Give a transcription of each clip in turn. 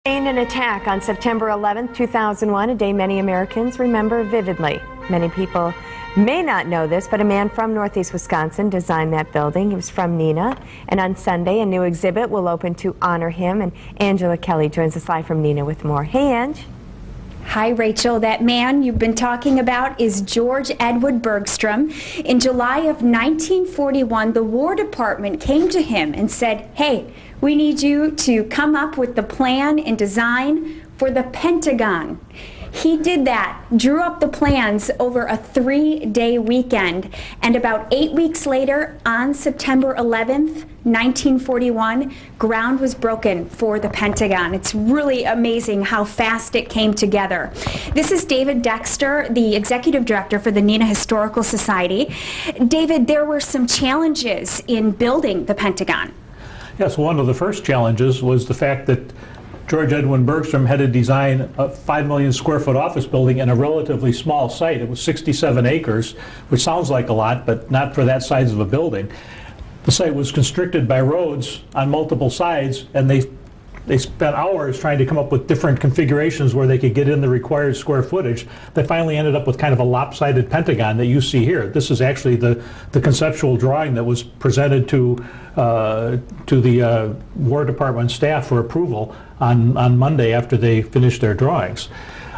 An attack on September 11, 2001, a day many Americans remember vividly. Many people may not know this, but a man from Northeast Wisconsin designed that building. He was from Neenah, and on Sunday a new exhibit will open to honor him. And Angela Kelly joins us live from Neenah with more. Hey, Ange. Hi, Rachel. That man you've been talking about is George Edward Bergstrom. In July of 1941, the War Department came to him and said, hey, we need you to come up with the plan and design for the Pentagon. He did that, drew up the plans over a 3-day weekend, and about 8 weeks later, on September 11th, 1941, ground was broken for the Pentagon. It's really amazing how fast it came together. This is David Dexter, the executive director for the Neenah Historical Society. David, there were some challenges in building the Pentagon. Yes, one of the first challenges was the fact that George Edwin Bergstrom had to design a 5 million square foot office building in a relatively small site. It was 67 acres, which sounds like a lot, but not for that size of a building. The site was constricted by roads on multiple sides, and they spent hours trying to come up with different configurations where they could get in the required square footage. They finally ended up with kind of a lopsided Pentagon that you see here. This is actually the conceptual drawing that was presented to the War Department staff for approval on Monday after they finished their drawings.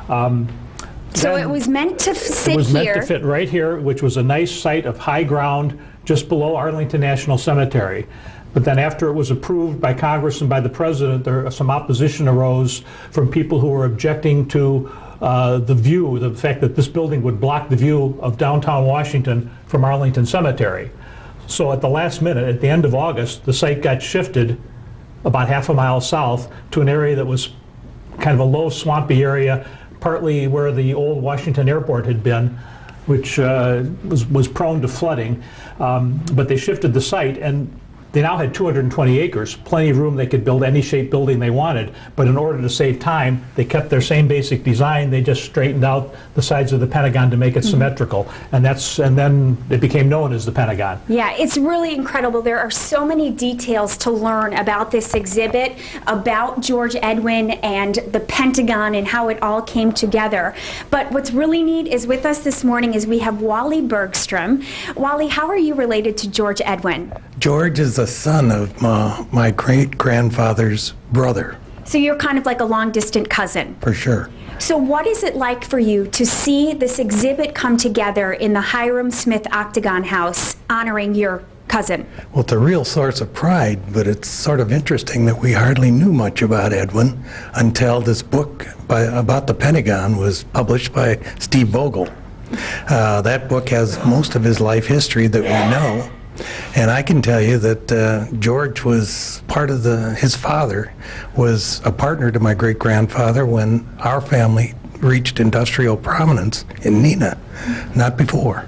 So it was meant to sit here. It was meant to fit right here, which was a nice site of high ground just below Arlington National Cemetery. But then after it was approved by Congress and by the President, some opposition arose from people who were objecting to the fact that this building would block the view of downtown Washington from Arlington Cemetery. So at the last minute, at the end of August, the site got shifted about half a mile south to an area that was kind of a low, swampy area, partly where the old Washington Airport had been, which was prone to flooding. But they shifted the site, and they now had 220 acres, plenty of room. They could build any shaped building they wanted, but in order to save time, they kept their same basic design. They just straightened out the sides of the Pentagon to make it symmetrical, and then it became known as the Pentagon. Yeah, it's really incredible. There are so many details to learn about this exhibit, about George Edwin and the Pentagon and how it all came together. But what's really neat is with us this morning is we have Wally Bergstrom. Wally, how are you related to George Edwin? George is the son of my great-grandfather's brother. So you're kind of like a long-distant cousin. For sure. So what is it like for you to see this exhibit come together in the Hiram Smith Octagon House honoring your cousin? Well, it's a real source of pride, but it's sort of interesting that we hardly knew much about Edwin until this book about the Pentagon was published by Steve Vogel. That book has most of his life history that we know. And I can tell you that George was part of his father was a partner to my great-grandfather when our family reached industrial prominence in Neenah, not before.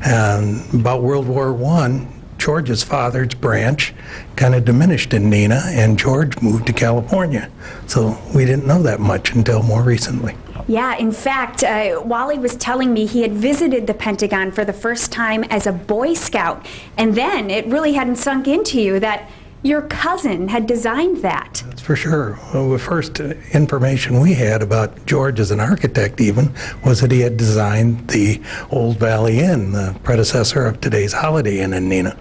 And about World War I, George's father's branch kind of diminished in Neenah, and George moved to California. So we didn't know that much until more recently. Yeah, in fact, Wally was telling me he had visited the Pentagon for the first time as a Boy Scout, and then it really hadn't sunk into you that your cousin had designed that. That's for sure. Well, the first information we had about George as an architect even was that he had designed the Old Valley Inn, the predecessor of today's Holiday Inn in Neenah.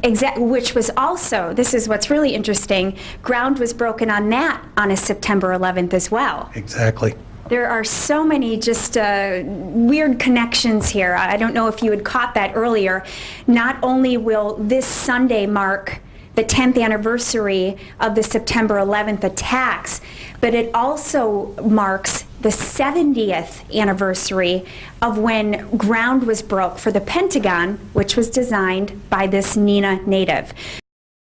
Exactly, which was also, this is what's really interesting, ground was broken on that on a September 11th as well. Exactly. There are so many just weird connections here. I don't know if you had caught that earlier. Not only will this Sunday mark the 10th anniversary of the September 11th attacks, but it also marks the 70th anniversary of when ground was broke for the Pentagon, which was designed by this Neenah native.